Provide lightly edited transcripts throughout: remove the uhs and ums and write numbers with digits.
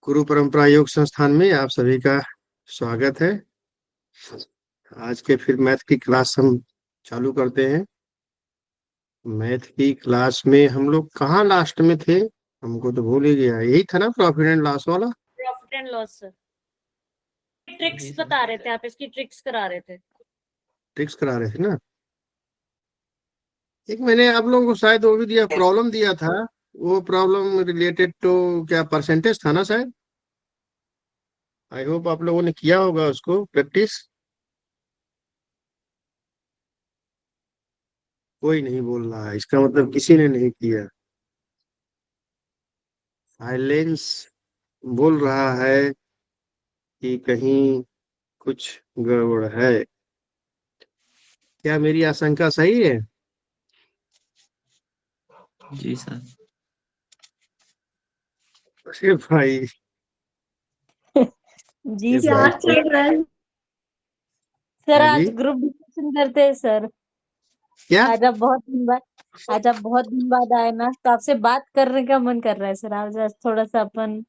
गुरु परंपरा योग संस्थान में आप सभी का स्वागत है। आज के फिर मैथ की क्लास हम चालू करते हैं। मैथ की क्लास में हम लोग कहाँ लास्ट में थे? हमको तो भूल ही गया। यही था ना, प्रॉफिट एंड लॉस वाला। प्रॉफिट एंड लॉस सर, यही ट्रिक्स सब बता रहे थे आप, इसकी ट्रिक्स करा रहे थे। ट्रिक्स करा रहे थे ना। एक मैंने आप लोगों को शायद वो भी दिया, प्रॉब्लम दिया था। वो प्रॉब्लम रिलेटेड टू क्या परसेंटेज था ना शायद। आई होप आप लोगों ने किया होगा उसको प्रैक्टिस। कोई नहीं बोल रहा है, इसका मतलब किसी ने नहीं किया। साइलेंस बोल रहा है कि कहीं कुछ गड़बड़ है। क्या मेरी आशंका सही है? जी सर। अरे भाई, जी ये सर, भाई चल रहा है सर। हाँ आज जी। ग्रुप डिस्कशन करते हैं सर। क्या? आज आप बहुत दिन बाद आए ना, तो आपसे बात करने का मन कर रहा है सर। आज थोड़ा सा अपन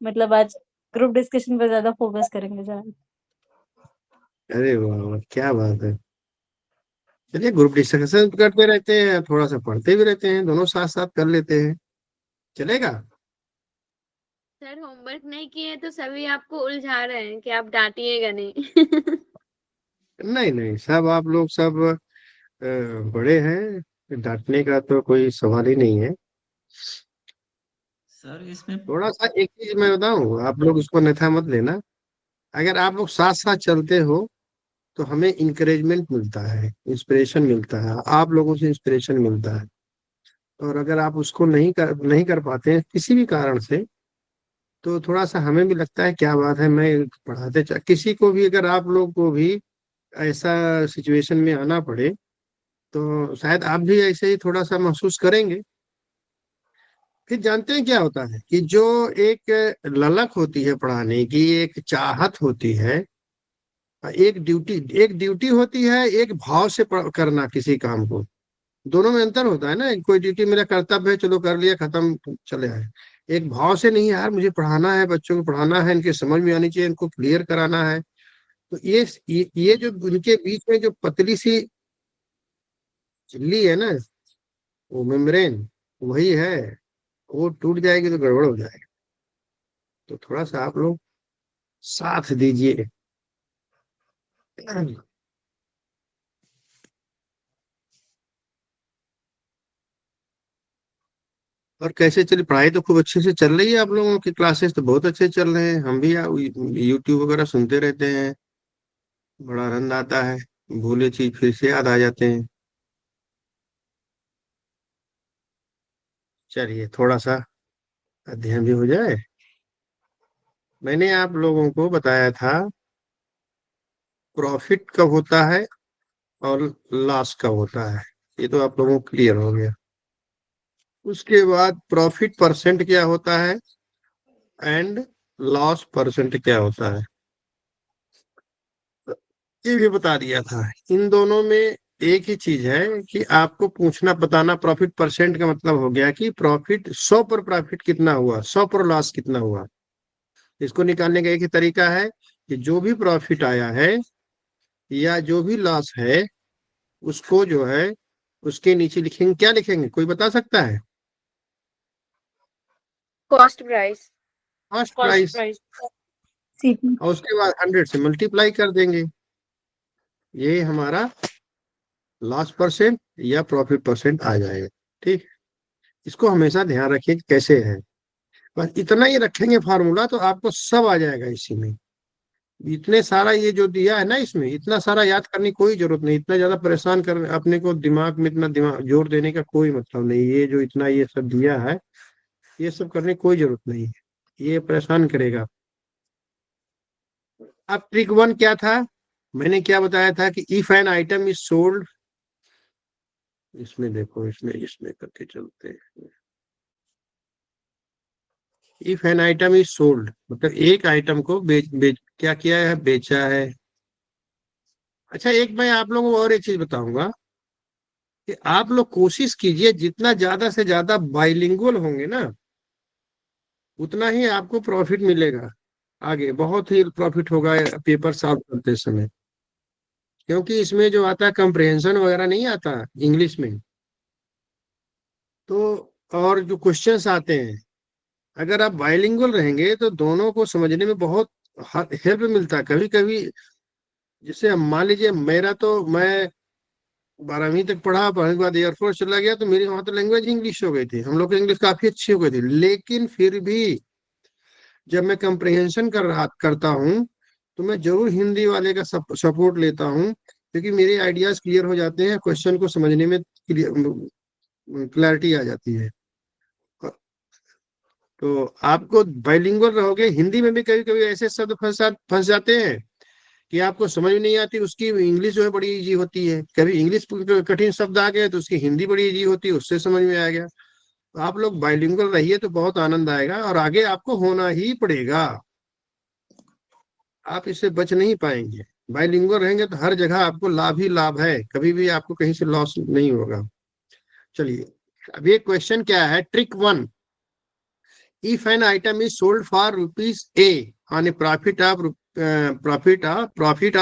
मतलब आज ग्रुप डिस्कशन पे ज्यादा फोकस करेंगे सर। अरे वाह वाह, क्या बात है। चलिए, ग्रुप डिस्कशन करते रहते हैं, थोड़ा सा पढ़ते भी रहते हैं, दोनों साथ साथ कर लेते हैं। चलेगा? सर होमवर्क नहीं किए तो सभी आपको उलझा रहे हैं कि आप डांटिएगा नहीं। नहीं नहीं, सब आप लोग सब बड़े हैं, डांटने का तो कोई सवाल ही नहीं है। सर इसमें थोड़ा सा एक चीज मैं बताऊं, आप लोग उसको अन्यथा मत लेना। अगर आप लोग साथ साथ चलते हो तो हमें इंकरेजमेंट मिलता है, इंस्पिरेशन मिलता है, आप लोगों से इंस्पिरेशन मिलता है। और अगर आप उसको नहीं कर पाते हैं किसी भी कारण से, तो थोड़ा सा हमें भी लगता है क्या बात है, मैं किसी को भी, अगर आप लोग को भी ऐसा सिचुएशन में आना पड़े तो शायद आप भी ऐसे ही थोड़ा सा महसूस करेंगे। फिर जानते हैं क्या होता है कि जो एक ललक होती है पढ़ाने की, एक चाहत होती है, एक ड्यूटी होती है, एक भाव से करना किसी काम को। दोनों में अंतर होता है ना। कोई ड्यूटी मेरा कर्तव्य है, चलो कर लिया, खत्म, चले आए। एक भाव से, नहीं यार मुझे पढ़ाना है, बच्चों को पढ़ाना है, इनके समझ में आनी चाहिए, इनको क्लियर कराना है। तो ये जो उनके बीच में जो पतली सी झिल्ली है ना, वो मेम्ब्रेन, वही है। वो टूट जाएगी तो गड़बड़ हो जाएगी। तो थोड़ा सा आप लोग साथ दीजिए। और कैसे चली पढ़ाई? तो खूब अच्छे से चल रही है, आप लोगों की क्लासेस तो बहुत अच्छे चल रहे हैं। हम भी यूट्यूब वगैरह सुनते रहते हैं, बड़ा आनंद आता है, भूले चीज फिर से याद आ जाते हैं। चलिए, थोड़ा सा अध्ययन भी हो जाए। मैंने आप लोगों को बताया था प्रॉफिट कब होता है और लॉस कब होता है। ये तो आप लोगों को क्लियर हो गया। उसके बाद प्रॉफिट परसेंट क्या होता है एंड लॉस परसेंट क्या होता है, ये भी बता दिया था। इन दोनों में एक ही चीज है कि आपको पूछना बताना। प्रॉफिट परसेंट का मतलब हो गया कि प्रॉफिट 100 पर प्रॉफिट कितना हुआ, 100 पर लॉस कितना हुआ। इसको निकालने का एक ही तरीका है कि जो भी प्रॉफिट आया है या जो भी लॉस है, उसको जो है उसके नीचे लिखेंगे। क्या लिखेंगे, कोई बता सकता है? Cost price. Cost cost price. Price. CP. और उसके बाद 100 से मल्टीप्लाई कर देंगे। ये हमारा लॉस परसेंट या प्रॉफिट परसेंट आ जाएगा। ठीक। इसको हमेशा ध्यान रखिए कि कैसे है। बस इतना ही रखेंगे फार्मूला तो आपको सब आ जाएगा इसी में। इतने सारा ये जो दिया है ना, इसमें इतना सारा याद करने की कोई जरूरत नहीं। इतना ज्यादा परेशान कर अपने को, दिमाग में इतना दिमाग जोर देने का कोई मतलब नहीं। ये जो इतना ये सब दिया है, ये सब करने की कोई जरूरत नहीं है। ये परेशान करेगा। अब ट्रिक वन क्या था? मैंने क्या बताया था कि if an item is sold, इसमें देखो, इसमें इसमें करके चलते हैं। If an item is sold मतलब एक आइटम को बेच क्या किया है, बेचा है। अच्छा, एक मैं आप लोगों को और एक चीज बताऊंगा कि आप लोग कोशिश कीजिए जितना ज्यादा से ज्यादा बाइलिंगुअल होंगे ना, उतना ही आपको प्रॉफिट मिलेगा। आगे बहुत ही प्रॉफिट होगा पेपर सॉल्व करते समय, क्योंकि इसमें जो आता है कंप्रहेंशन वगैरह नहीं आता इंग्लिश में। तो और जो क्वेश्चंस आते हैं, अगर आप बाइलिंगुअल रहेंगे तो दोनों को समझने में बहुत हेल्प मिलता है। कभी कभी जैसे मान लीजिए मेरा तो मैं 12वीं तक पढ़ा, पढ़ने के बाद एयरफोर्स चला गया, तो मेरी वहां तो लैंग्वेज इंग्लिश हो गई थी, हम लोग की इंग्लिश काफी अच्छी हो गई थी। लेकिन फिर भी जब मैं कंप्रहेंशन करता हूँ तो मैं जरूर हिंदी वाले का सपोर्ट लेता हूँ, क्योंकि मेरे आइडियाज क्लियर हो जाते हैं, क्वेश्चन को समझने में क्लैरिटी आ जाती है। तो आपको बाइलिंगुअल रहोगे, हिंदी में भी कभी कभी ऐसे शब्द फंस जाते हैं कि आपको समझ में नहीं आती, उसकी इंग्लिश जो है बड़ी इजी होती है। कभी इंग्लिश कठिन शब्द आ गए तो उसकी हिंदी बड़ी इजी होती है, उससे समझ में आ गया। तो आप लोग बाइलिंगुअल रहिए तो बहुत आनंद आएगा, और आगे आपको होना ही पड़ेगा, आप इससे बच नहीं पाएंगे। बाइलिंगुअल रहेंगे तो हर जगह आपको लाभ ही लाभ है, कभी भी आपको कहीं से लॉस नहीं होगा। चलिए, अब ये क्वेश्चन क्या है, trick 1। If an item is sold for rupees A on a profit or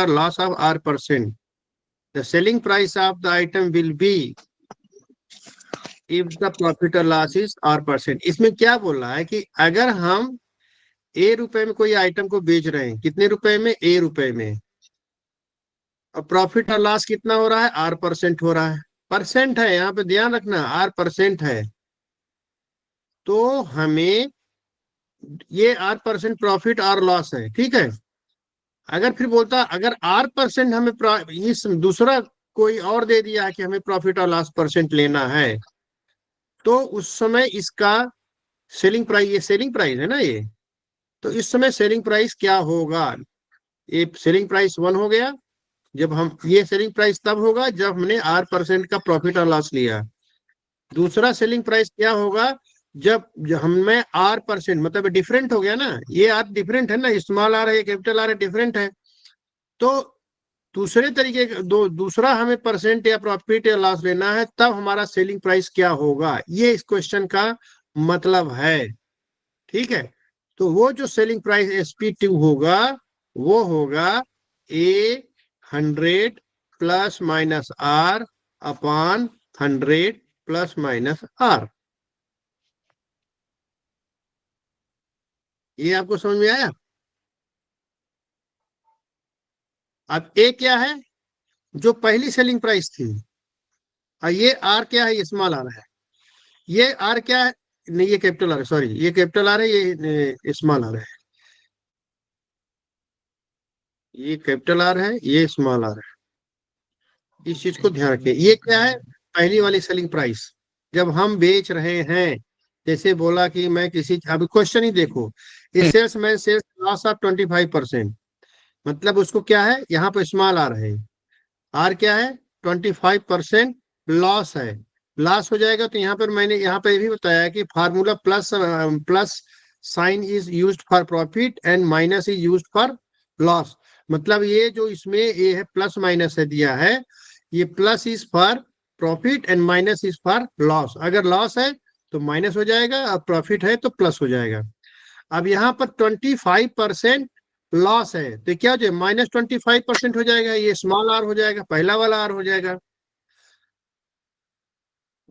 loss of R%, the selling price of the item will be if the profit or loss is R%। इसमें क्या बोल रहा है कि अगर हम A रुपए में कोई आइटम को बेच रहे हैं, कितने रुपए में, A रुपए में, और प्रॉफिट और लॉस कितना हो रहा है, R% हो रहा है। परसेंट है, यहाँ पे ध्यान रखना, R% है। तो हमें ये R% प्रॉफिट और लॉस है, ठीक है। अगर फिर बोलता अगर R% हमें इस दूसरा कोई और दे दिया है कि हमें प्रॉफिट और लॉस परसेंट लेना है, तो उस समय इसका सेलिंग प्राइस, ये सेलिंग प्राइस है ना ये, तो इस समय सेलिंग प्राइस क्या होगा, ये सेलिंग प्राइस 1 हो गया। जब हम, ये सेलिंग प्राइस तब होगा जब हमने R% का प्रॉफिट और लॉस लिया। दूसरा सेलिंग प्राइस क्या होगा, जब हमें R% मतलब डिफरेंट हो गया ना, ये आर डिफरेंट है ना, स्मॉल आर है, कैपिटल आर है, डिफरेंट है। तो दूसरे तरीके दूसरा हमें परसेंट या प्रॉफिट या लॉस लेना है, तब हमारा सेलिंग प्राइस क्या होगा, ये इस क्वेश्चन का मतलब है, ठीक है। तो वो जो सेलिंग प्राइस SP2 होगा, वो होगा A 100 plus minus R upon 100 plus minus R। ये आपको समझ में आया। अब A क्या है, जो पहली सेलिंग प्राइस थी, और ये R क्या है, ये स्मॉल आर है। ये R क्या है, नहीं ये कैपिटल आर है, सॉरी ये कैपिटल आर है, ये स्मॉल आर है। ये कैपिटल आर है, ये स्मॉल आर है, इस चीज को ध्यान रखिए। ये क्या है, पहली वाली सेलिंग प्राइस, जब हम बेच रहे हैं। जैसे बोला कि मैं किसी, अब क्वेश्चन ही देखो, ये salesman sells loss of 25%, मतलब उसको क्या है, यहाँ पे स्मॉल आर है, आर क्या है, 25% लॉस है। लॉस हो जाएगा तो यहाँ पर मैंने यहाँ पे भी बताया कि formula plus plus sign is used for profit and minus is used for loss. मतलब ये जो इसमें ये है प्लस माइनस है दिया है, ये plus is for profit and minus is for loss. अगर लॉस है तो माइनस हो जाएगा, और प्रॉफिट है तो प्लस हो जाएगा। अब यहाँ पर 25% लॉस है, तो क्या हो जाए, -25% हो जाएगा, ये स्मॉल आर हो जाएगा, पहला वाला आर हो जाएगा।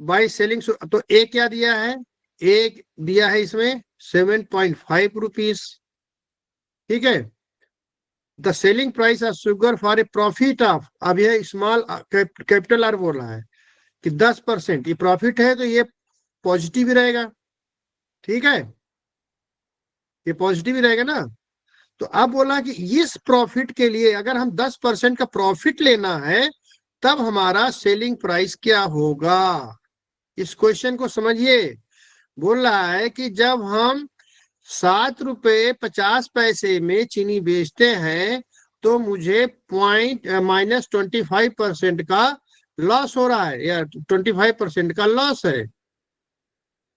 बाई सेलिंग, तो ए क्या दिया है, एक दिया है इसमें 7.5 रुपीज, ठीक है। The selling price of sugar for a profit of, अब यह स्मॉल कैपिटल आर बोल रहा है कि 10%, ये प्रॉफिट है तो ये पॉजिटिव ही रहेगा, ठीक है, ये पॉजिटिव ही रहेगा ना। तो अब बोला कि इस प्रॉफिट के लिए अगर हम 10% का प्रॉफिट लेना है, तब हमारा सेलिंग प्राइस क्या होगा। इस क्वेश्चन को समझिए। बोल रहा है कि जब हम 7 रुपए 50 पैसे में चीनी बेचते हैं, तो मुझे -25% का लॉस हो रहा है, या 25% का लॉस है।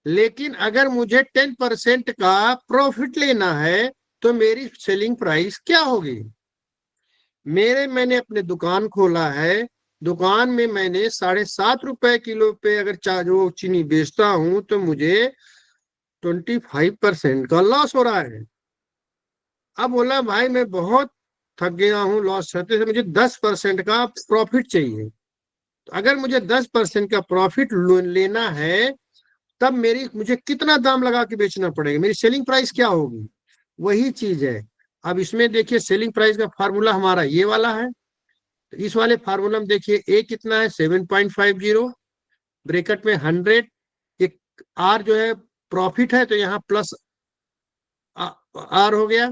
लेकिन अगर मुझे 10% का प्रॉफिट लेना है, तो मेरी सेलिंग प्राइस क्या होगी। मैंने अपने दुकान खोला है, दुकान में मैंने 7.5 रुपए किलो पे अगर जो चीनी बेचता हूं, तो मुझे 25% का लॉस हो रहा है। अब बोला भाई मैं बहुत थक गया हूँ लॉस करते से, मुझे 10% का प्रॉफिट चाहिए। तो अगर मुझे 10% का प्रॉफिट लेना है, तब मुझे कितना दाम लगा के बेचना पड़ेगा, मेरी सेलिंग प्राइस क्या होगी, वही चीज है। अब इसमें देखिए सेलिंग प्राइस का फार्मूला हमारा ये वाला है। तो इस वाले फार्मूला में देखिए ए कितना है 7.50, ब्रेकेट में 100, एक आर जो है प्रॉफिट है तो यहाँ प्लस आर हो गया,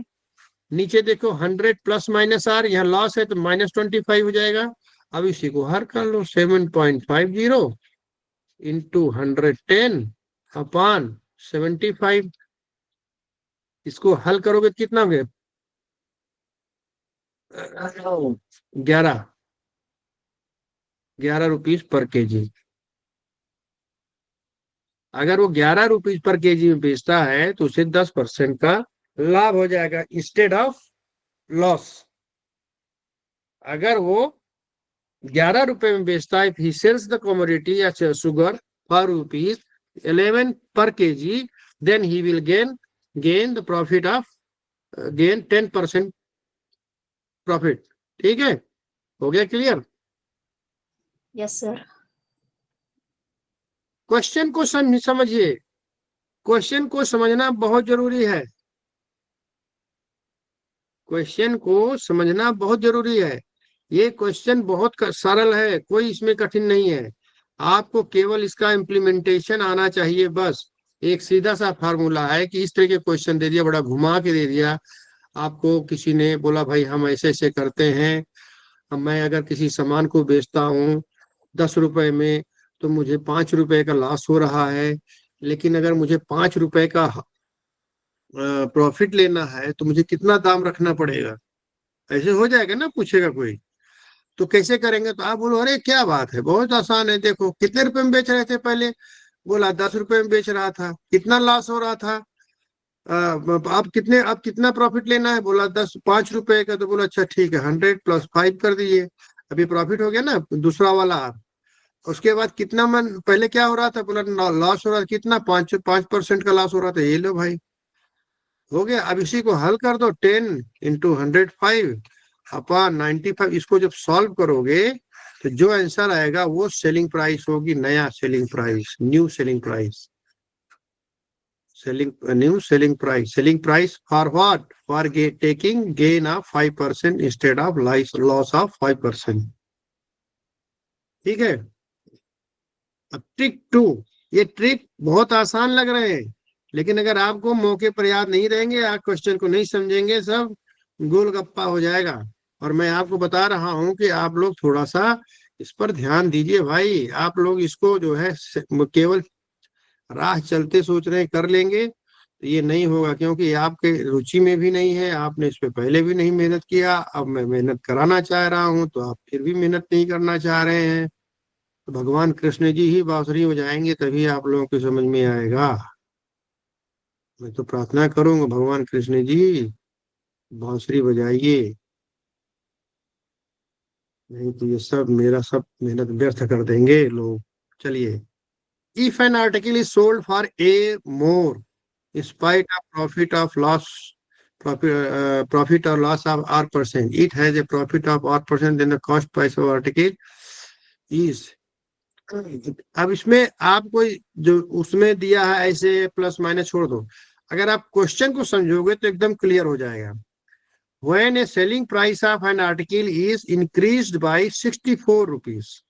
नीचे देखो 100 प्लस माइनस आर, यहाँ लॉस है तो -25 हो जाएगा। अब इसी को हर कर लो, 7.50 इंटू 110 अपॉन 75, इसको हल करोगे तो कितना हो गया 11 रुपीज पर केजी। अगर वो 11 रुपीज पर केजी में बेचता है तो उसे 10% का लाभ हो जाएगा इंस्टेड ऑफ लॉस। अगर वो 11 रुपए में बेचता है, ही सेल्स द कमोडिटी या शुगर फॉर रुपीज 11 पर KG, then he will gain the profit of gain 10% profit. ठीक है, हो गया क्लियर? Yes sir. क्वेश्चन को समझिए, क्वेश्चन को समझना बहुत जरूरी है, क्वेश्चन को समझना बहुत जरूरी है। ये क्वेश्चन बहुत सरल है, कोई इसमें कठिन नहीं है, आपको केवल इसका इम्प्लीमेंटेशन आना चाहिए बस। एक सीधा सा फार्मूला है कि इस तरह के क्वेश्चन दे दिया, बड़ा घुमा के दे दिया आपको, किसी ने बोला भाई हम ऐसे ऐसे करते हैं, अब मैं अगर किसी सामान को बेचता हूँ 10 रुपए में तो मुझे 5 रुपए का लॉस हो रहा है, लेकिन अगर मुझे 5 रुपए का प्रॉफिट लेना है तो मुझे कितना दाम रखना पड़ेगा, ऐसे हो जाएगा ना, पूछेगा कोई। तो कैसे करेंगे, तो आप बोलो अरे क्या बात है, बहुत आसान है, देखो कितने रुपए में बेच रहे थे पहले, बोला 10 रुपए में बेच रहा था, कितना लॉस हो रहा था, आप कितना प्रॉफिट लेना है, बोला 5 रुपए का, तो बोला अच्छा ठीक है 100 + 5 कर दीजिए, अभी प्रॉफिट हो गया ना दूसरा वाला। उसके बाद कितना मन पहले क्या हो रहा था, बोला लॉस हो रहा था कितना, 5% का लॉस हो रहा था, ये लो भाई हो गया। अब इसी को हल कर दो, 10 × 105 अपॉन 95, इसको जब सॉल्व करोगे तो जो आंसर आएगा वो सेलिंग प्राइस होगी, नया selling price, new selling price, selling price for what, for taking gain of 5% instead of loss of 5%। ठीक है। अब ट्रिक 2, ये ट्रिक बहुत आसान लग रहे हैं, लेकिन अगर आपको मौके पर याद नहीं रहेंगे, आप क्वेश्चन को नहीं समझेंगे, सब गोलगप्पा हो जाएगा। और मैं आपको बता रहा हूं कि आप लोग थोड़ा सा इस पर ध्यान दीजिए भाई, आप लोग इसको जो है केवल राह चलते सोच रहे हैं कर लेंगे तो ये नहीं होगा, क्योंकि आपके रुचि में भी नहीं है, आपने इस पे पहले भी नहीं मेहनत किया, अब मैं मेहनत कराना चाह रहा हूं तो आप फिर भी मेहनत नहीं करना चाह रहे हैं। तो भगवान कृष्ण जी ही बांसुरी बजाएंगे तभी आप लोगों को समझ में आएगा। मैं तो प्रार्थना करूंगा भगवान कृष्ण जी बांसुरी बजाइए, नहीं तो ये सब मेरा सब मेहनत व्यर्थ कर देंगे लोग। चलिए, if an article is sold for a more spite of profit और loss of R%, it has a profit of R%, then the cost price of article is. अब इसमें आपको जो उसमें दिया है ऐसे प्लस माइनस छोड़ दो, अगर आप क्वेश्चन को समझोगे तो एकदम क्लियर हो जाएगा। When a selling price of an article is increased by 64 rupees,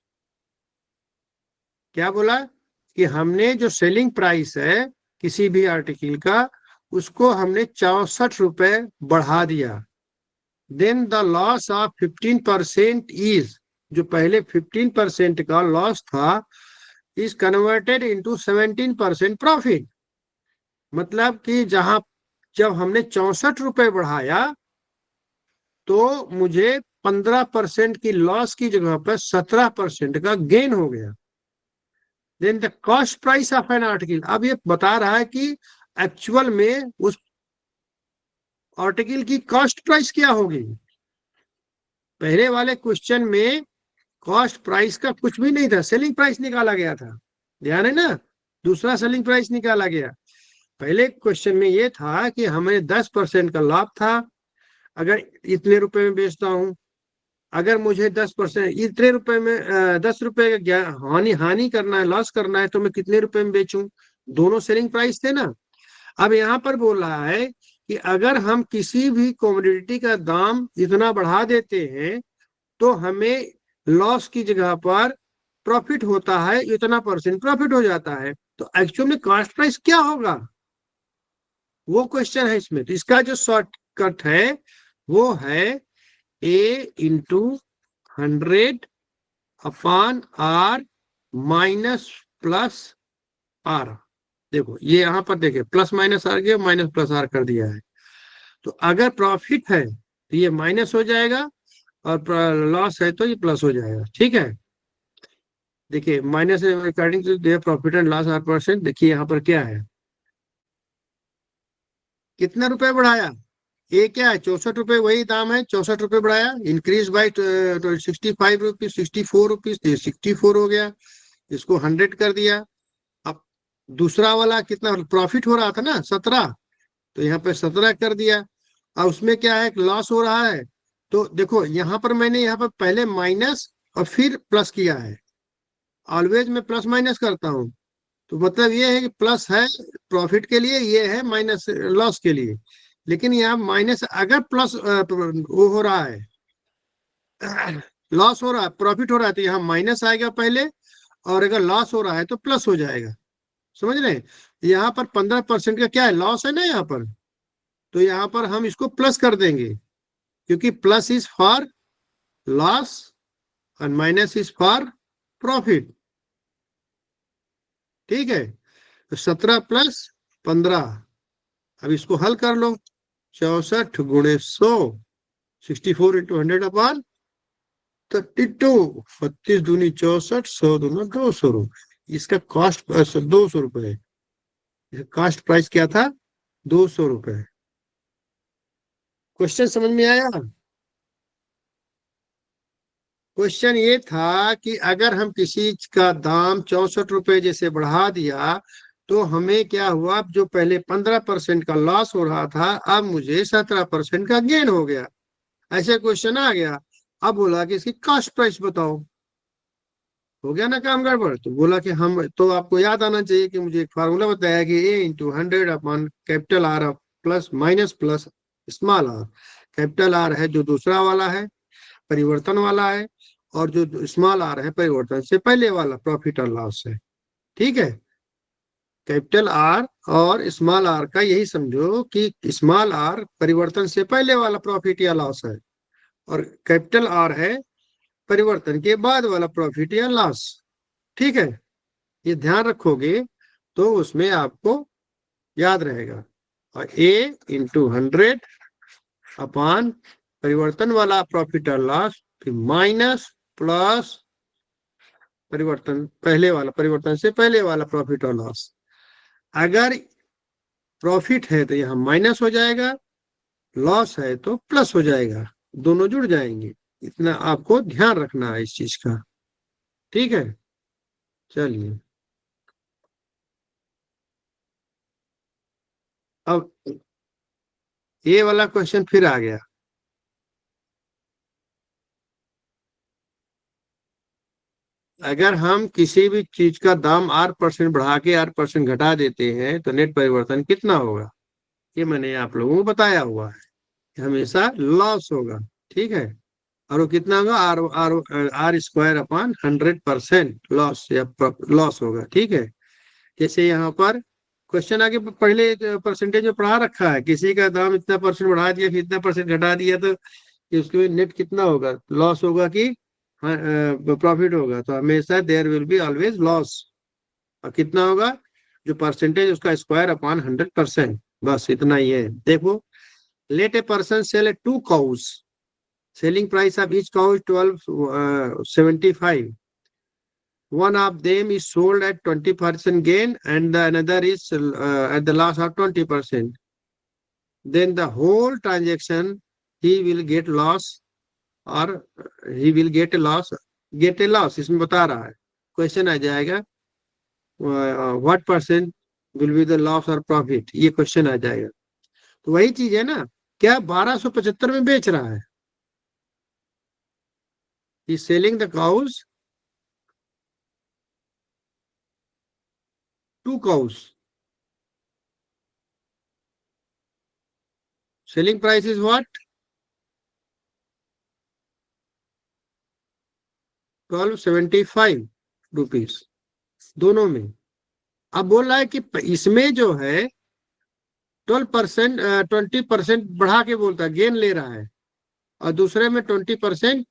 क्या बोला कि हमने जो सेलिंग प्राइस है किसी भी आर्टिकल का, उसको हमने 64 रुपए बढ़ा दिया, then the loss of 15% is, जो पहले 15% का लॉस था इज कन्वर्टेड इनटू 17% प्रॉफिट। मतलब कि जब हमने 64 रुपए बढ़ाया तो मुझे 15% की लॉस की जगह पर 17% का गेन हो गया। Then the cost price of an article, अब ये बता रहा है कि एक्चुअल में उस आर्टिकल की कॉस्ट प्राइस क्या होगी। पहले वाले क्वेश्चन में कॉस्ट प्राइस का कुछ भी नहीं था, सेलिंग प्राइस निकाला गया था, ध्यान है ना, दूसरा सेलिंग प्राइस निकाला गया। पहले क्वेश्चन में ये था कि हमें 10% का लाभ था, अगर इतने रुपए में बेचता हूं, अगर मुझे 10% इतने रुपए में 10 रुपए का हानि हानि करना है, लॉस करना है, तो मैं कितने रुपए में बेचूं? दोनों सेलिंग प्राइस थे ना। अब यहाँ पर बोल रहा है कि अगर हम किसी भी कमोडिटी का दाम इतना बढ़ा देते हैं तो हमें लॉस की जगह पर प्रॉफिट होता है, इतना परसेंट प्रॉफिट हो जाता है। तो एक्चुअली कॉस्ट प्राइस क्या होगा, वो क्वेश्चन है इसमें। तो इसका जो शॉर्टकट है वो है A × 100 upon R minus plus R। देखो ये यहाँ पर देखिए प्लस माइनस आर गया, माइनस प्लस आर कर दिया है। तो अगर प्रॉफिट है तो ये माइनस हो जाएगा, और लॉस है तो ये प्लस हो जाएगा। ठीक है, देखिए minus according to profit and loss are percent. देखिए यहाँ पर क्या है, कितना रुपए बढ़ाया, ये क्या है 64 रुपए, वही दाम है 64 रुपए बढ़ाया, इंक्रीज बाई 65 रुपीज, 64 रुपीज, 64 हो गया, इसको 100 कर दिया। अब दूसरा वाला कितना प्रॉफिट हो रहा था ना 17, तो यहाँ पे 17 कर दिया। और उसमें क्या है लॉस हो रहा है, तो देखो यहाँ पर मैंने यहाँ पर पहले माइनस और फिर प्लस किया है। ऑलवेज मैं प्लस माइनस करता हूँ, तो मतलब ये है कि प्लस है प्रॉफिट के लिए, ये है माइनस लॉस के लिए। लेकिन यहाँ माइनस अगर प्लस वो हो रहा है लॉस हो रहा है, प्रॉफिट हो रहा है, तो यहाँ माइनस आएगा पहले, और अगर लॉस हो रहा है तो प्लस हो जाएगा। समझ रहे हैं? यहाँ पर 15% का क्या है लॉस है ना यहाँ पर, तो यहाँ पर हम इसको प्लस कर देंगे, क्योंकि प्लस इज फॉर लॉस और माइनस इज फॉर प्रॉफिट। ठीक है, तो 17 + 15, अब इसको हल कर लो, 64 × 100, 64 × 100 अपॉन 32, 32 दूनी 64, 100 दूना 200 रुपये। इसका कॉस्ट 200 रुपये है, इसका कॉस्ट प्राइस क्या था 200 रुपये। क्वेश्चन समझ में आया? क्वेश्चन ये था कि अगर हम किसी का दाम 64 रुपये जैसे बढ़ा दिया तो हमें क्या हुआ, जो पहले 15% का लॉस हो रहा था अब मुझे 17% का गेन हो गया। ऐसे क्वेश्चन आ गया। अब बोला कि इसकी कॉस्ट प्राइस बताओ, हो गया ना काम गड़बड़। तो बोला कि हम, तो आपको याद आना चाहिए कि मुझे एक फार्मूला बताया कि A × 100 upon capital R plus minus plus small R. Capital R है जो दूसरा वाला है, परिवर्तन वाला है, और जो स्मॉल आर है परिवर्तन से पहले वाला, प्रॉफिट और लॉस है। ठीक है, कैपिटल आर और स्मॉल आर का यही समझो कि स्मॉल आर परिवर्तन से पहले वाला प्रॉफिट या लॉस है, और कैपिटल आर है परिवर्तन के बाद वाला प्रॉफिट या लॉस। ठीक है, ये ध्यान रखोगे तो उसमें आपको याद रहेगा। और A × 100 अपॉन परिवर्तन वाला प्रॉफिट और लॉस, फिर माइनस प्लस परिवर्तन पहले वाला, परिवर्तन से पहले वाला प्रॉफिट और लॉस। अगर प्रॉफिट है तो यहाँ माइनस हो जाएगा, लॉस है तो प्लस हो जाएगा, दोनों जुड़ जाएंगे। इतना आपको ध्यान रखना है इस चीज का। ठीक है, चलिए अब ये वाला क्वेश्चन फिर आ गया। अगर हम किसी भी चीज का दाम R% बढ़ा के R% घटा देते हैं तो नेट परिवर्तन कितना होगा, ये मैंने आप लोगों को बताया हुआ है, हमेशा लॉस होगा। ठीक है, और वो कितना होगा R² अपॉन 100% लॉस या लॉस होगा। ठीक है, जैसे यहाँ पर क्वेश्चन आगे पहले परसेंटेज में पढ़ा रखा है, किसी का दाम इतना परसेंट बढ़ा दिया फिर इतना परसेंट घटा दिया तो उसके नेट कितना होगा, लॉस होगा कि प्रॉफिट होगा। तो हमेशा there will be always loss. और कितना होगा, जो परसेंटेज उसका स्क्वायर अपॉन 100%, बस इतना ही है। देखो, let a person sell 2 cows, selling price of each cow is 12.75. One of them is sold at 20% gain and the another is at the loss of 20%. Then the whole transaction he will get loss और he will get a loss, इसमें बता रहा है। Question आ जाएगा what percent will be the loss और profit, ये question आ जाएगा। तो वही चीज है ना, क्या 1275 में बेच रहा है, is selling the cows, 2 cows, selling price is what, 1275 rupees दोनों में। अब बोल रहा है कि इसमें जो है 12%, 20% बढ़ा के बोलता है, गेन ले रहा है, और दूसरे में 20%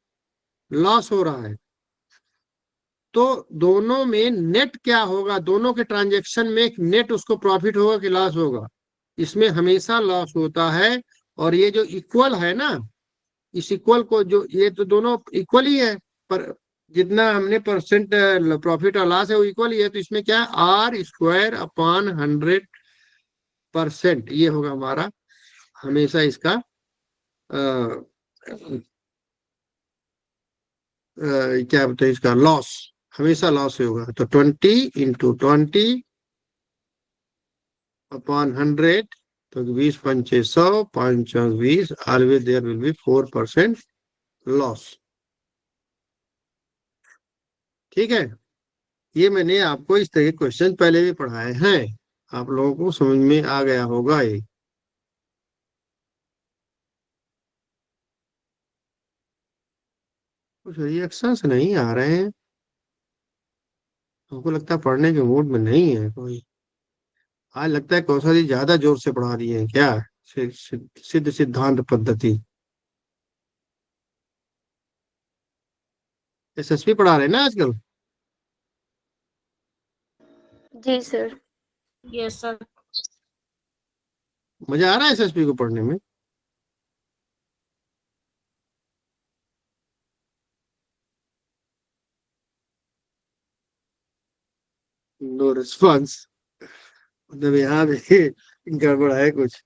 लॉस हो रहा है। तो दोनों में नेट क्या होगा, दोनों के ट्रांजेक्शन में एक नेट उसको प्रॉफिट होगा कि लॉस होगा? इसमें हमेशा लॉस होता है। और ये जो इक्वल है ना, इस इक्वल को, जो ये तो दोनों इक्वल ही है, पर जितना हमने परसेंट प्रॉफिट और लॉस है वो इक्वल ही है, तो इसमें क्या है, R² / 100%, ये होगा हमारा हमेशा इसका क्या बोलते हैं इसका, लॉस, हमेशा लॉस होगा। तो 20 × 20/100, तो 20×5 = 100, 5×20, always there will be 4% loss. ठीक है, ये मैंने आपको इस तरह के क्वेश्चन पहले भी पढ़ाए हैं, आप लोगों को समझ में आ गया होगा ये। कुछ रिएक्शंस नहीं आ रहे हैं, हमको लगता है पढ़ने के मूड में नहीं है कोई। आज लगता है कौशल जी ज्यादा जोर से पढ़ा दिए हैं क्या, सिद्ध सिद्धांत पद्धति। एसएसपी पढ़ा रहे हैं ना आजकल? जी सर। Yes sir. मजा आ रहा है एसएसपी को पढ़ने में? नो रिस्पॉन्स, मतलब यहाँ भी गड़बड़ है कुछ।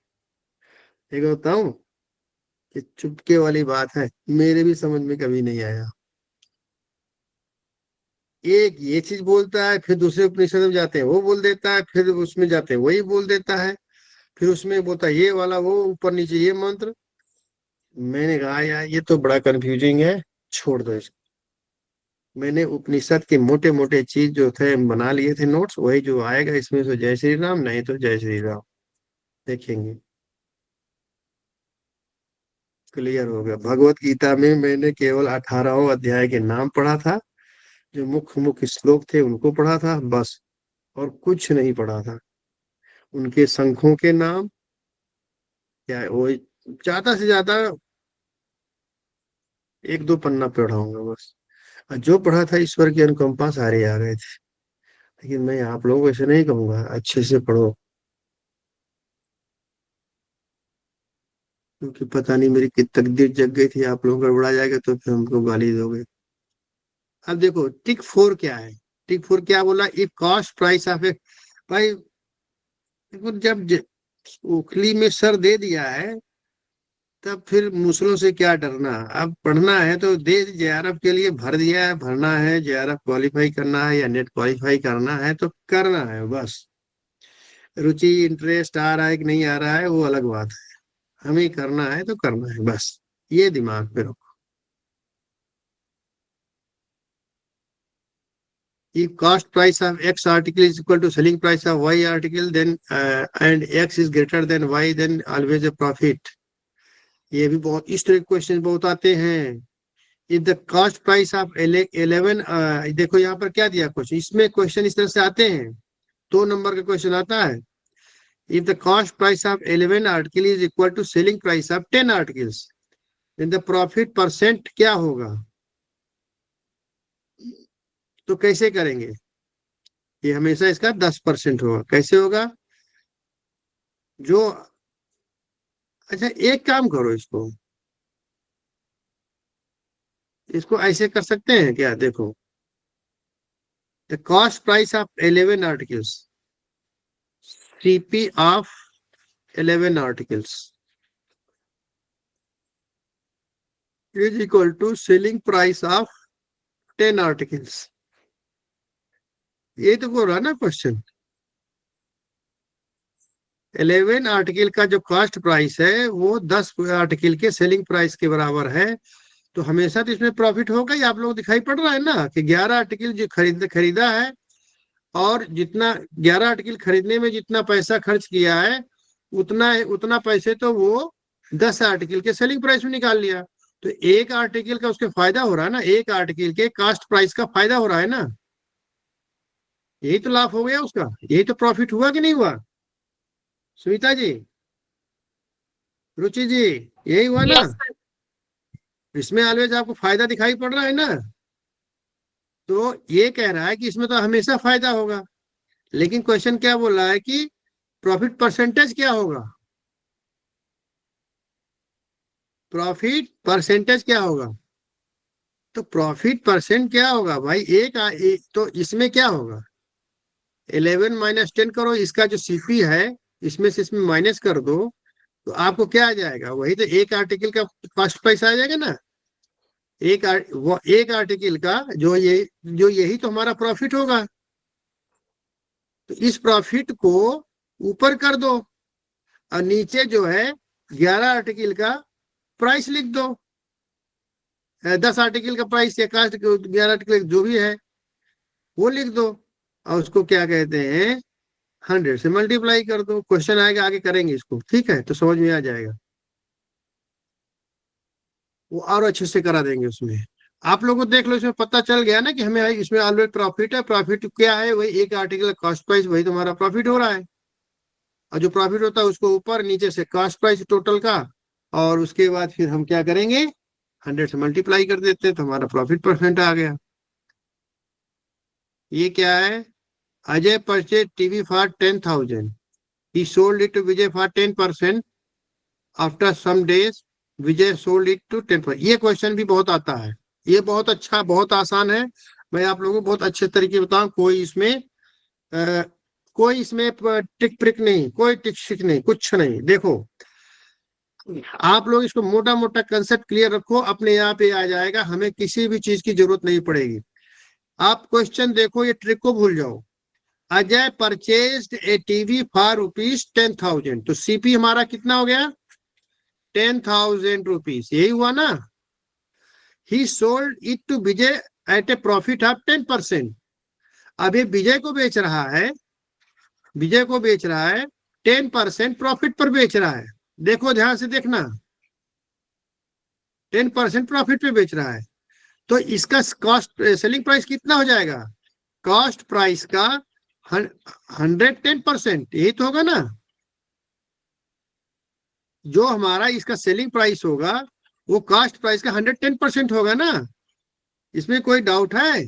एक बताऊं कि चुपके वाली बात है, मेरे भी समझ में कभी नहीं आया। एक ये चीज बोलता है, फिर दूसरे उपनिषद में जाते हैं वो बोल देता है, फिर उसमें जाते हैं वही बोल देता है, फिर उसमें बोलता है ये वाला, वो ऊपर नीचे ये मंत्र। मैंने कहा यार ये तो बड़ा कंफ्यूजिंग है, छोड़ दो इसको। मैंने उपनिषद के मोटे मोटे चीज जो थे बना लिए थे नोट्स, वही जो आएगा इसमें से जय श्री राम, नहीं तो जय श्री राम, देखेंगे। क्लियर हो गया। भगवत गीता में मैंने केवल 18वें अध्याय के नाम पढ़ा था, जो मुख्य मुख्य श्लोक थे उनको पढ़ा था बस, और कुछ नहीं पढ़ा था। उनके शंखों के नाम क्या है, वो ज्यादा से ज्यादा 1-2 पन्ना पढ़ाऊंगा बस। और जो पढ़ा था ईश्वर की अनुकंपा सारे आ गए थे। लेकिन मैं आप लोगों को ऐसे नहीं कहूंगा अच्छे से पढ़ो, क्योंकि पता नहीं मेरी कित तकदीर जग गई थी, आप लोग गड़बड़ा जाएगा तो फिर हमको गाली दोगे। अब देखो टिक 4 क्या है, टिक 4 क्या बोला, इफ कॉस्ट प्राइस ऑफ ए, भाई देखो जब उखली में सर दे दिया है, तब फिर मुसलों से क्या डरना। अब पढ़ना है तो दे, जेआरएफ के लिए भर दिया है, भरना है, जेआरएफ क्वालिफाई करना है या नेट क्वालिफाई करना है तो करना है बस। रुचि इंटरेस्ट आ रहा है कि नहीं आ रहा है वो अलग बात है, हमें करना है तो करना है बस, ये दिमाग पे रखो। If cost price of X article is equal to selling price of Y article, then and X is greater than Y, then always a profit. ये भी बहुत इस तरह के क्वेश्चन बहुत आते हैं। If the cost price of 11, देखो यहाँ पर क्या दिया क्वेश्चन, इसमें क्वेश्चन इस तरह से आते हैं, 2 नंबर का क्वेश्चन आता है। If the cost price of 11 article is equal to selling price of 10 articles, then the profit percent क्या होगा? तो कैसे करेंगे, ये हमेशा इसका 10% होगा। कैसे होगा? जो, अच्छा एक काम करो, इसको ऐसे कर सकते हैं क्या, देखो the cost price of 11 articles, CP of 11 articles is equal to selling price of 10 articles. ये तो बोल रहा ना क्वेश्चन, 11 आर्टिकल का जो कॉस्ट प्राइस है वो 10 आर्टिकल के सेलिंग प्राइस के बराबर है, तो हमेशा तो इसमें प्रॉफिट होगा ही। आप लोग दिखाई पड़ रहा है ना कि 11 आर्टिकल जो खरीदा है, और जितना 11 आर्टिकल खरीदने में जितना पैसा खर्च किया है, उतना उतना पैसे तो वो 10 आर्टिकल के सेलिंग प्राइस में निकाल लिया। तो एक आर्टिकल का उसके फायदा हो रहा है ना, एक आर्टिकल के कास्ट प्राइस का फायदा हो रहा है ना, यही तो लाभ हो गया उसका, यही तो प्रॉफिट हुआ कि नहीं हुआ सुनीता जी, रुचि जी, यही हुआ ना। Yes sir. इसमें ऑलवेज आपको फायदा दिखाई पड़ रहा है ना, तो ये कह रहा है कि इसमें तो हमेशा फायदा होगा। लेकिन क्वेश्चन क्या बोल रहा है कि प्रॉफिट परसेंटेज क्या होगा, प्रॉफिट परसेंटेज क्या होगा। तो प्रॉफिट परसेंट क्या होगा भाई, तो इसमें क्या होगा, 11 माइनस 10 करो, इसका जो सीपी है इसमें से इसमें माइनस कर दो, तो आपको क्या आ जाएगा, वही तो एक आर्टिकल का कॉस्ट प्राइस आ जाएगा ना। वो एक आर्टिकल का जो यही तो हमारा प्रॉफिट होगा। तो इस प्रॉफिट को ऊपर कर दो, और नीचे जो है 11 आर्टिकल का प्राइस लिख दो, 10 आर्टिकल का प्राइस या कास्ट 11 आर्टिकल जो भी है वो लिख दो, और उसको क्या कहते हैं 100 से मल्टीप्लाई कर दो। क्वेश्चन आएगा, आगे करेंगे इसको, ठीक है, तो समझ में आ जाएगा, वो और अच्छे से करा देंगे उसमें। आप लोगों को देख लो, इसमें पता चल गया ना कि हमें इसमें ऑलरेडी प्रॉफिट है। प्रॉफिट क्या है, वही एक आर्टिकल कॉस्ट प्राइस, वही तुम्हारा प्रॉफिट हो रहा है। और जो प्रॉफिट होता है उसको ऊपर नीचे से कॉस्ट प्राइस टोटल का, और उसके बाद फिर हम क्या करेंगे 100 से मल्टीप्लाई कर देते हैं, तो हमारा प्रॉफिट परसेंट आ गया। ये क्या है, Ajay purchase TV for 10,000, he sold it to Vijay for 10%, after some days Vijay sold it to 10%। ये क्वेश्चन भी बहुत आता है, ये बहुत अच्छा, बहुत आसान है। मैं आप लोगों को बहुत अच्छे तरीके बताऊं, कोई इसमें टिक प्रिक नहीं, कोई टिक शिक नहीं, कुछ नहीं। देखो आप लोग इसको मोटा मोटा कंसेप्ट क्लियर रखो, अपने आप ही आ जाएगा, हमें किसी भी चीज की जरूरत नहीं पड़ेगी। आप क्वेश्चन देखो, ये ट्रिक को भूल जाओ। Ajay purchased A TV for ₹10,000, तो सीपी हमारा कितना हो गया 10,000 रुपीज, यही हुआ ना। He sold it to Vijay at a profit of 10%। अभी विजय को बेच रहा है, विजय को बेच रहा है 10% प्रॉफिट पर बेच रहा है। देखो ध्यान से देखना, 10% प्रॉफिट पे बेच रहा है, तो इसका कॉस्ट सेलिंग प्राइस कितना हो जाएगा, कॉस्ट प्राइस का 110%, यही तो होगा ना। जो हमारा इसका सेलिंग प्राइस होगा वो कॉस्ट प्राइस का 110% होगा ना, इसमें कोई डाउट है।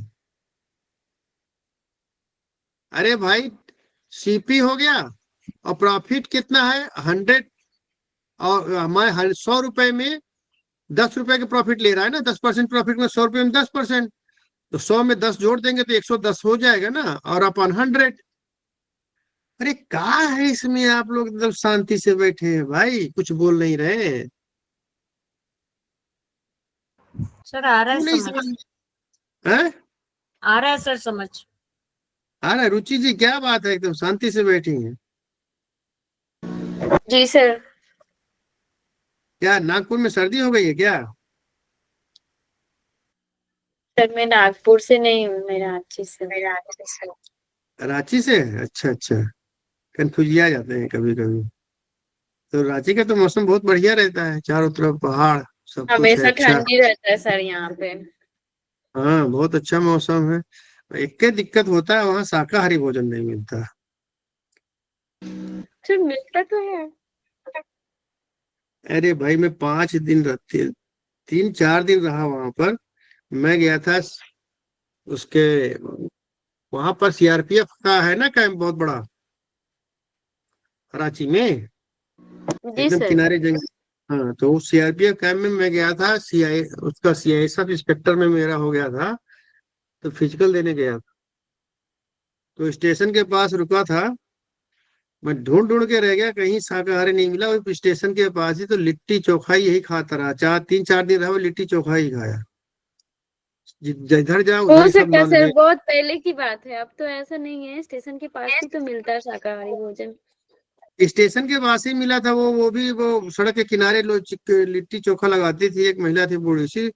अरे भाई सीपी हो गया, और प्रॉफिट कितना है 100, और हमारे 100 रुपए में 10 रुपए के प्रॉफिट ले रहा है ना, 10% प्रॉफिट में 100 रुपए में 10%, तो 100 में 10 जोड़ देंगे तो 110 हो जाएगा ना, और अपन 100। अरे कहा है इसमें, आप लोग एकदम शांति से बैठे हैं भाई, कुछ बोल नहीं रहे, सर आ रहा है क्यों नहीं समझ। समझ है? आ रहा है सर समझ। अरे रुचि जी क्या बात है, एकदम शांति से बैठी हैं। जी सर। क्या नागपुर में सर्दी हो गई है क्या? सर मैं नागपुर से नहीं हूँ, मैं रांची से। रांची से? अच्छा अच्छा, कंफ्यूज आ जाते हैं कभी कभी। तो रांची का तो मौसम बहुत बढ़िया रहता है, चारों तरफ पहाड़, सब कुछ है हमेशा अच्छा। ठंडी रहता है सर यहाँ पे। हाँ बहुत अच्छा मौसम है। एक के दिक्कत होता है, वहाँ शाकाहारी भोजन नहीं मिलता। सर मिलता तो है। अरे भाई मैं 5 दिन रहती, 3-4 दिन रहा वहां पर। मैं गया था उसके, वहां पर सीआरपीएफ का है ना कैंप बहुत बड़ा, कराची में, जी एकदम सर। किनारे जंगल। हाँ तो उस सीआरपीएफ कैंप में मैं गया था, सीआई उसका सीआई सब इंस्पेक्टर में मेरा हो गया था, तो फिजिकल देने गया था। तो स्टेशन के पास रुका था, मैं ढूंढ ढूंढ के रह गया, कहीं शाकाहारी नहीं मिला। वो स्टेशन के पास ही तो लिट्टी चोखा यही खाता रहा, 3-4 दिन रहा वो लिट्टी चोखा ही खाया। जिधर जाओ उधर हो ही सब सकता है नॉन सर, वेज। बहुत पहले की बात है, अब तो ऐसा नहीं है, स्टेशन के पास भी तो मिलता है शाकाहारी भोजन। स्टेशन के पास ही मिला था वो भी वो सड़क के किनारे लोग लिट्टी चोखा लगाती थी, एक महिला थी बूढ़ी सी।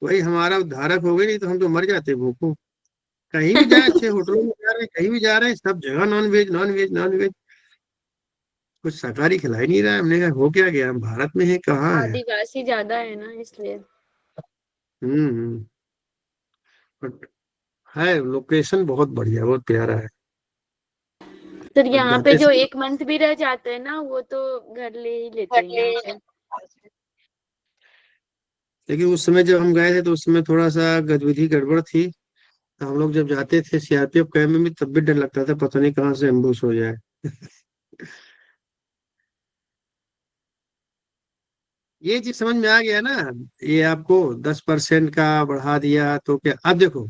वही हमारा उद्धारक हो गई, नहीं तो हम तो मर जाते भूखों। कहीं भी जाए, अच्छे होटलों में जा रहे हैं, कहीं भी जा रहे हैं, सब जगह non veg non veg non veg. कुछ शाकाहारी खिला ही नहीं रहा है। हमने कहा हो क्या गया, हम भारत में है कहाँ है। आदिवासी ज्यादा है ना इसलिए। हम्म। बट है, लोकेशन बहुत बढ़िया, बहुत प्यारा है। फिर बट यहाँ पे जाते जो समय, 1 मंथ भी रह जाते हैं ना, वो तो घर ले ही लेते हैं यहाँ पे। लेकिन उस समय जब हम गए थे तो उस समय थोड़ा सा गतिविधि गड़बड़ थी। तो हम लोग जब जाते थे सीआरपीएफ कैंप में भी, तब भी डर लगता था पता नहीं कहाँ से एम्बुश हो जाए। ये चीज समझ में आ गया ना। ये आपको 10% का बढ़ा दिया तो क्या, अब देखो,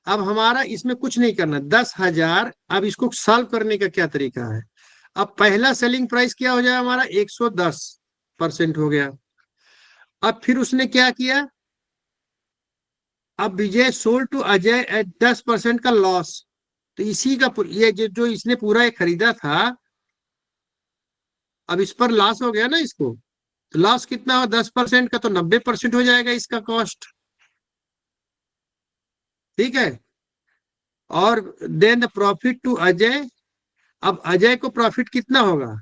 अब हमारा इसमें कुछ नहीं करना, 10,000। अब इसको सॉल्व करने का क्या तरीका है। अब पहला सेलिंग प्राइस क्या हो जाए हमारा, 110% हो गया। अब फिर उसने क्या किया, अब विजय सोल्ड टू अजय एट 10% का लॉस। तो इसी का ये जो इसने पूरा ये खरीदा था, अब इस पर लॉस हो गया ना इसको। तो लॉस कितना हो, 10% का तो 90% हो जाएगा इसका कॉस्ट। ठीक है। और then the profit to Ajay. अब अजय को प्रॉफिट कितना होगा,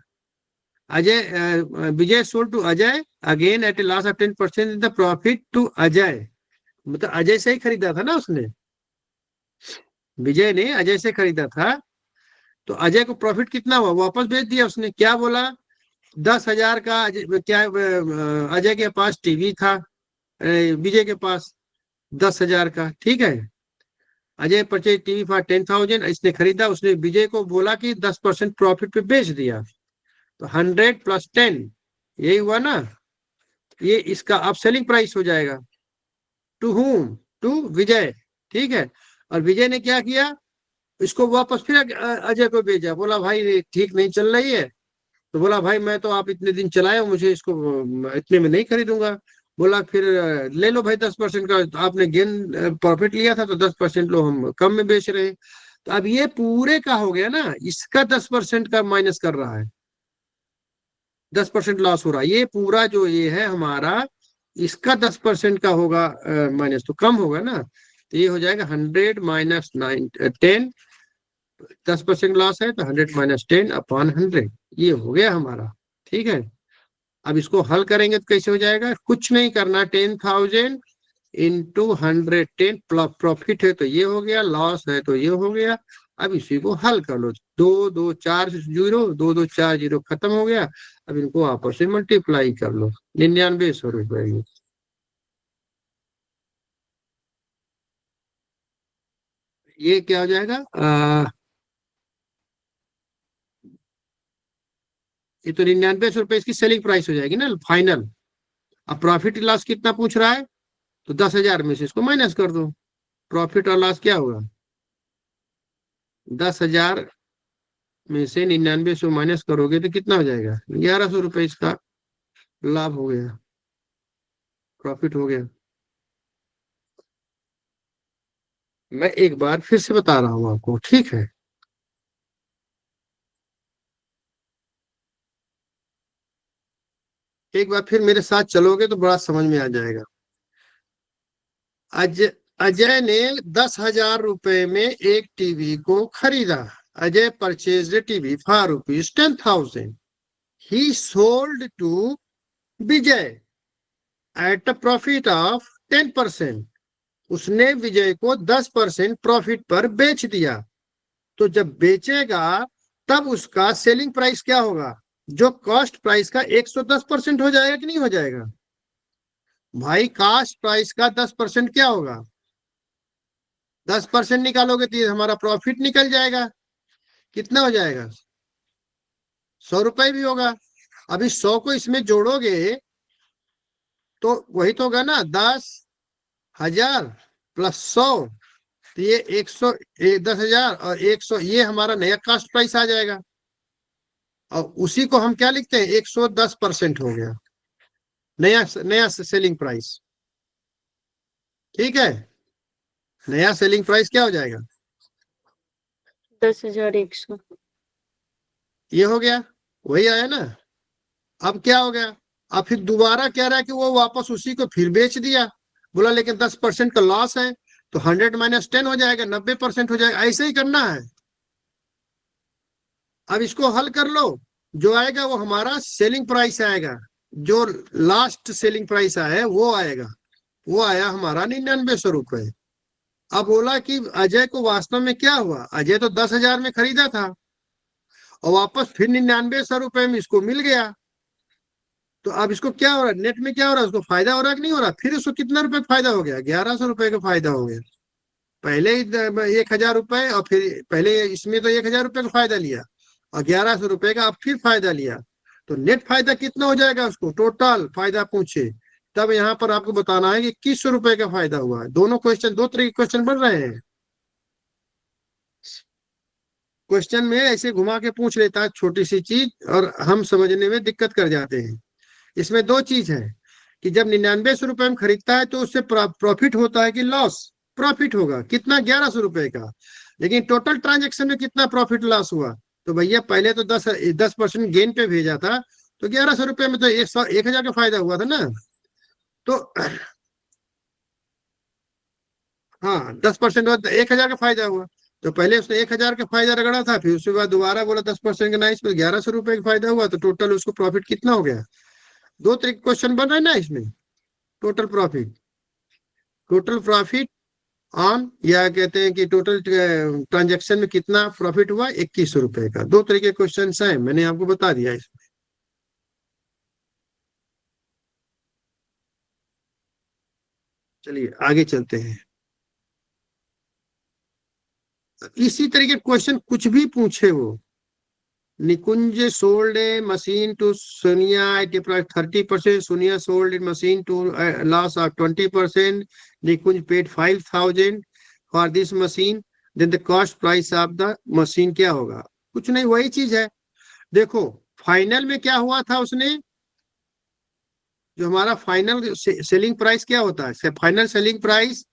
Vijay sold to Ajay again at a loss of 10% the profit to Ajay. मतलब अजय से ही खरीदा था ना उसने, विजय ने अजय से खरीदा था। तो अजय को प्रॉफिट कितना हुआ, वापस भेज दिया उसने, क्या बोला, 10,000 का क्या अजय के पास टीवी था, विजय के पास 10,000 का। ठीक है। अजय परचेज टीवी फॉर 10,000, इसने खरीदा, उसने विजय को बोला कि 10% प्रॉफिट पे बेच दिया। तो 100 + 10, यही हुआ ना। ये इसका अब सेलिंग प्राइस हो जाएगा। टू हुम, टू विजय। ठीक है। और विजय ने क्या किया, इसको वापस फिर अजय को भेजा, बोला भाई ये ठीक नहीं चल रही है। तो बोला भाई मैं तो आप इतने दिन चलाए हो, मुझे इसको इतने में नहीं खरीदूंगा। बोला फिर ले लो भाई 10% का, तो आपने गेन प्रॉफिट लिया था तो 10% लो, हम कम में बेच रहे हैं। तो अब ये पूरे का हो गया ना, इसका 10% का माइनस कर रहा है, 10% लॉस हो रहा है। ये पूरा जो ये है हमारा, इसका 10% का होगा माइनस, तो कम होगा ना। तो ये हो जाएगा 100 - 10। 10% लॉस है तो 100 - 10/100, ये हो गया हमारा। ठीक है। अब इसको हल करेंगे तो कैसे हो जाएगा, कुछ नहीं करना, 10,000 इंटू 110, प्रॉफिट है तो ये हो गया, लॉस है तो ये हो गया। अब इसी को हल कर लो, 2 2 4 0, 2 2 4 0 खत्म हो गया। अब इनको आपस में मल्टीप्लाई कर लो, 9900 रुपए। ये क्या हो जाएगा, ये तो 9900 रुपए इसकी सेलिंग प्राइस हो जाएगी ना फाइनल। अब प्रॉफिट लॉस कितना पूछ रहा है, तो 10,000 में से इसको माइनस कर दो। प्रॉफिट और लॉस क्या होगा, 10,000 में से 9900 माइनस करोगे तो कितना हो जाएगा, 1,100 रुपए इसका लाभ हो गया, प्रॉफिट हो गया। मैं एक बार फिर से बता रहा हूं आपको, ठीक है। एक बार फिर मेरे साथ चलोगे तो बड़ा समझ में आ जाएगा। अजय ने 10,000 रुपए में एक टीवी को खरीदा। Ajay purchase TV for ₹10,000। He sold to Vijay at a profit of 10%। उसने विजय को 10% प्रॉफिट पर बेच दिया। तो जब बेचेगा तब उसका सेलिंग प्राइस क्या होगा, जो कॉस्ट प्राइस का 110% हो जाएगा कि नहीं हो जाएगा। भाई कॉस्ट प्राइस का 10% क्या होगा, 10% निकालोगे तो ये हमारा प्रॉफिट निकल जाएगा। कितना हो जाएगा, 100 रुपए भी होगा। अभी 100 को इसमें जोड़ोगे तो वही तो होगा ना, 10,000 + 100। तो ये 10,000 और 100, ये हमारा नया कास्ट प्राइस आ जाएगा। और उसी को हम क्या लिखते हैं, 110% हो गया नया नया सेलिंग प्राइस। ठीक है। नया सेलिंग प्राइस क्या हो जाएगा, 10,100। ये हो गया। वही आया ना। अब क्या हो गया, अब फिर दोबारा कह रहा है कि वो वापस उसी को फिर बेच दिया। बोला लेकिन 10% का लॉस है, तो 100 - 10 हो जाएगा, 90% हो जाएगा, ऐसे ही करना है। अब इसको हल कर लो, जो आएगा वो हमारा सेलिंग प्राइस आएगा, जो लास्ट सेलिंग प्राइस आया है वो आएगा। वो आया हमारा 9900 रुपए। अब बोला कि अजय को वास्तव में क्या हुआ, अजय तो 10,000 में खरीदा था और वापस फिर 9900 रुपए में इसको मिल गया। तो अब इसको क्या हो रहा है, नेट में क्या हो रहा है, उसको फायदा हो रहा है कि नहीं हो रहा। फिर उसको कितना रुपए का फायदा हो गया, 1100 रुपए का फायदा हो गया। पहले ही 1,000 रुपए, और फिर पहले इसमें तो 1,000 रुपए का फायदा लिया और 1100 रुपए का अब फिर फायदा लिया। तो नेट फायदा कितना हो जाएगा, उसको टोटल फायदा पूछे तब यहाँ पर आपको बताना है कि 2100 रुपए का फायदा हुआ है। दोनों क्वेश्चन, दो तरह के क्वेश्चन बन रहे हैं। क्वेश्चन में ऐसे घुमा के पूछ लेता है छोटी सी चीज, और हम समझने में दिक्कत कर जाते हैं। इसमें दो चीज है कि जब 9900 रुपए में खरीदता है तो उससे प्रॉफिट होता है कि लॉस। प्रॉफिट होगा कितना, 1100 रुपए का। लेकिन टोटल ट्रांजेक्शन में कितना प्रॉफिट लॉस हुआ, तो भैया पहले तो 10% गेन पे भेजा था, तो 1100 रुपए में तो 1,000 का फायदा हुआ था ना। तो हाँ, 10% हुआ तो 1,000 का फायदा हुआ। तो पहले उसने 1,000 का फायदा रगड़ा था, फिर उसके बाद दोबारा बोला 10% का, ना इसमें 1100 रुपए का फायदा हुआ, तो टोटल उसको प्रॉफिट कितना हो गया। दो तरीके क्वेश्चन बन रहे हैं ना इसमें। Total profit, total profit on, या कहते हैं कि टोटल ट्रांजेक्शन में कितना प्रॉफिट हुआ, 2100 रुपए का। दो तरीके क्वेश्चन हैं, मैंने आपको बता दिया इसमें। चलिए आगे चलते हैं। इसी तरीके क्वेश्चन कुछ भी पूछे वो, Nikunj sold a machine to Sonia at a price 30%, Sonia sold a machine to loss of 20%, Nikunj paid 5,000 for this machine, then the cost price of the machine क्या होगा। कुछ नहीं, वही चीज है। देखो फाइनल में क्या हुआ था, उसने जो हमारा फाइनल सेलिंग प्राइस क्या होता है, final selling price,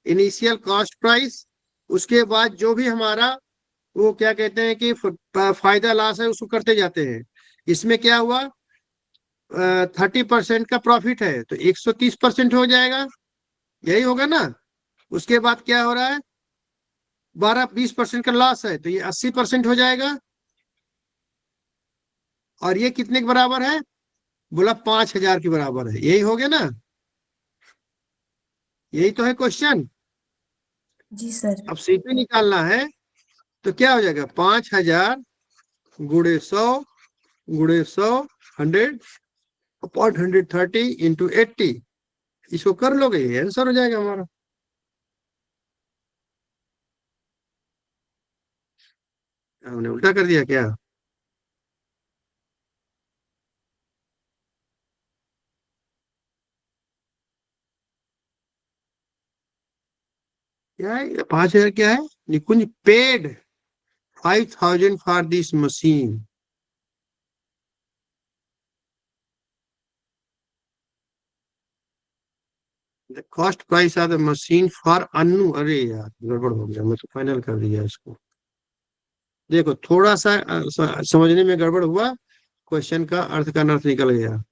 initial cost price, उसके बाद जो भी हमारा वो क्या कहते हैं कि फायदा लॉस है उसको करते जाते हैं। इसमें क्या हुआ, 30% का प्रॉफिट है तो 130% हो जाएगा, यही होगा ना। उसके बाद क्या हो रहा है, 20% का लॉस है तो ये 80% हो जाएगा। और ये कितने के बराबर है, बोला 5,000 के बराबर है, यही हो गया ना। यही तो है क्वेश्चन। जी सर। अब सीपी निकालना है, तो क्या हो जाएगा, 5,000 गुणे 100 गुणे 100, 100/130 इंटू 80, इसको कर लोगे, ये आंसर हो जाएगा हमारा। हमने उल्टा कर दिया क्या। क्या है 5,000, क्या है, Nikunj paid 5,000 for this machine. The cost price of the machine for Annu, अरे यार गड़बड़ हो गया, मैं तो फाइनल कर दिया इसको। देखो थोड़ा सा समझने में गड़बड़ हुआ, क्वेश्चन का अर्थ का अनर्थ निकल गया।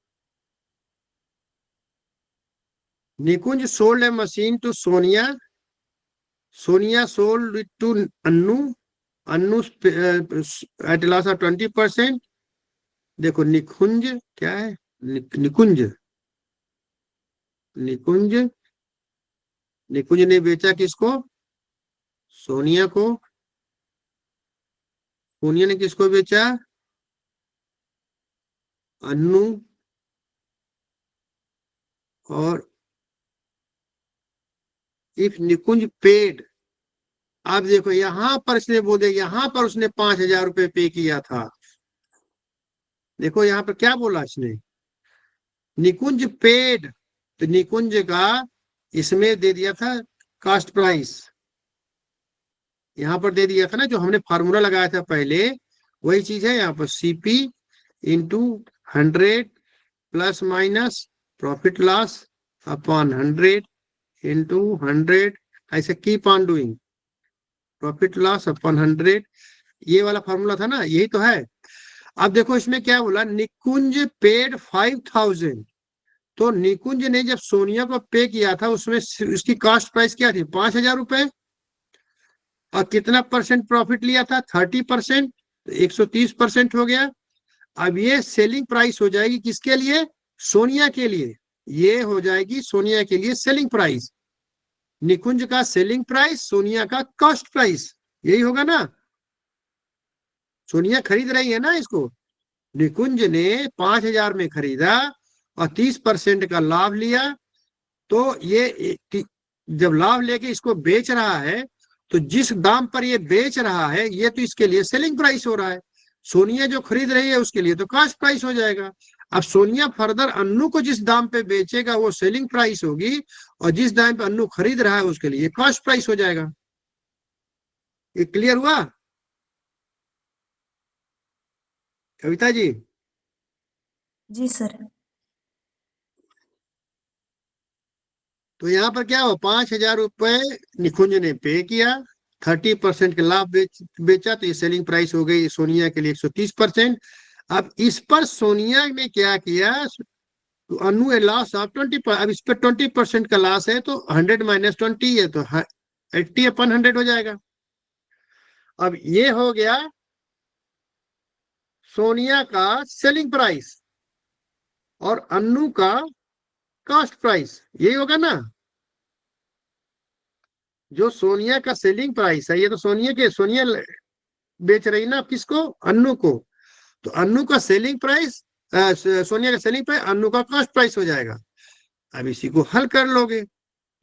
Nikunj sold a machine to Sonia, Sonia sold it to Annu, Annu at loss of 20%। देखो निकुंज क्या है, निकुंज, निकुंज, निकुंज ने बेचा किसको, सोनिया को। सोनिया ने किसको बेचा, अन्नू। और इफ निकुंज पेड, आप देखो यहां पर इसने बोले, यहां पर उसने 5,000 रुपए पे किया था। देखो यहां पर क्या बोला इसने, निकुंज पेड, तो निकुंज का इसमें दे दिया था कास्ट प्राइस, यहां पर दे दिया था ना, जो हमने फार्मूला लगाया था पहले, वही चीज है यहाँ पर, CP into 100 plus minus profit loss upon 100 into 100, ऐसे keep on doing, profit loss upon 100, ये वाला फार्मूला था ना, यही तो है। अब देखो इसमें क्या बोला, निकुंज पेड 5,000। तो निकुंज ने जब सोनिया को पे किया था उसमें उसकी कॉस्ट प्राइस क्या थी, 5,000 रुपए। और कितना परसेंट प्रॉफिट लिया था, 30%। 130% हो गया। अब ये सेलिंग प्राइस हो जाएगी किसके लिए, सोनिया के लिए। ये हो जाएगी सोनिया के लिए सेलिंग प्राइस। निकुंज का सेलिंग प्राइस, सोनिया का कॉस्ट प्राइस, यही होगा ना। सोनिया खरीद रही है ना इसको। निकुंज ने 5,000 में खरीदा और 30% का लाभ लिया। तो ये जब लाभ लेके इसको बेच रहा है, तो जिस दाम पर ये बेच रहा है ये तो इसके लिए सेलिंग प्राइस हो रहा है। सोनिया जो खरीद रही है उसके लिए तो कॉस्ट प्राइस हो जाएगा। अब सोनिया फर्दर अन्नू को जिस दाम पे बेचेगा वो सेलिंग प्राइस होगी, और जिस दाम पे अन्नू खरीद रहा है उसके लिए कॉस्ट प्राइस हो जाएगा। ये क्लियर हुआ कविता जी? जी सर। तो यहाँ पर क्या हो, 5,000 रुपए निकुंज ने पे किया, 30% के लाभ बेचा, तो ये सेलिंग प्राइस हो गई सोनिया के लिए 130%। अब इस पर सोनिया ने क्या किया, तो अनु ए लॉस ऑफ 20। अब इस पर 20% का लॉस है, तो 100 माइनस 20 है तो 80/100 हो जाएगा। अब ये हो गया सोनिया का सेलिंग प्राइस और अन्नू का कॉस्ट प्राइस, यही होगा ना। जो सोनिया का सेलिंग प्राइस है, ये तो सोनिया बेच रही ना किसको, अन्नू को। तो अन्नू का सेलिंग प्राइस, सोनिया का सेलिंग प्राइस, अन्नू का कॉस्ट प्राइस हो जाएगा। अब इसी को हल कर लोगे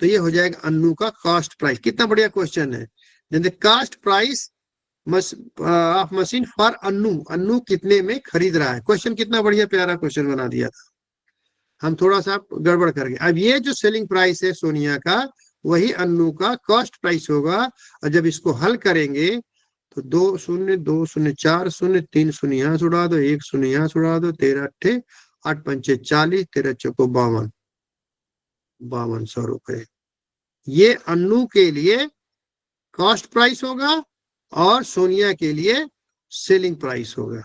तो ये हो जाएगा अन्नू का कॉस्ट प्राइस। कितना बढ़िया क्वेश्चन है। The cost price of machine for Annu, Annu कितने में खरीद रहा है। क्वेश्चन कितना बढ़िया प्यारा क्वेश्चन बना दिया था। हम थोड़ा सा गड़बड़ कर गए। अब ये जो सेलिंग प्राइस है सोनिया का, वही अन्नू का कॉस्ट प्राइस होगा। और जब इसको हल करेंगे तो 2 शून्य 2 शून्य 4 शून्य 3 शून्य यहाँ से उड़ा दो, 1 शून्य यहाँ से उड़ा दो, 13 अट्ठे 8 पंचे 40, 13 चौको 52, 5200 रुपए। ये अन्नू के लिए कॉस्ट प्राइस होगा और सोनिया के लिए सेलिंग प्राइस होगा।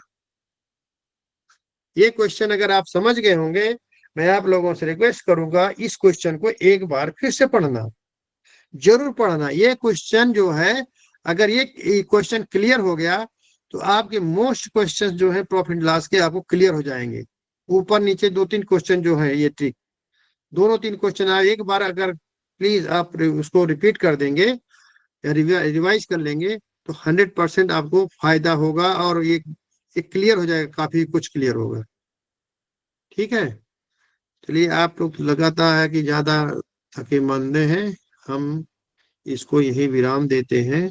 ये क्वेश्चन अगर आप समझ गए होंगे, मैं आप लोगों से रिक्वेस्ट करूंगा इस क्वेश्चन को एक बार फिर से पढ़ना, जरूर पढ़ना। ये क्वेश्चन जो है, अगर ये क्वेश्चन क्लियर हो गया तो आपके मोस्ट क्वेश्चन जो है प्रॉफिट लॉस के आपको क्लियर हो जाएंगे। ऊपर नीचे 2-3 क्वेश्चन जो है ये ट्रिक, दोनों 3 क्वेश्चन आप एक बार अगर प्लीज आप उसको रिपीट कर देंगे या रिवाइज कर लेंगे तो 100% आपको फायदा होगा और ये क्लियर हो जाएगा, काफी कुछ क्लियर होगा। ठीक है, चलिए आप लोग लगाता है कि ज्यादा थके मंदे हैं, हम इसको यही विराम देते हैं।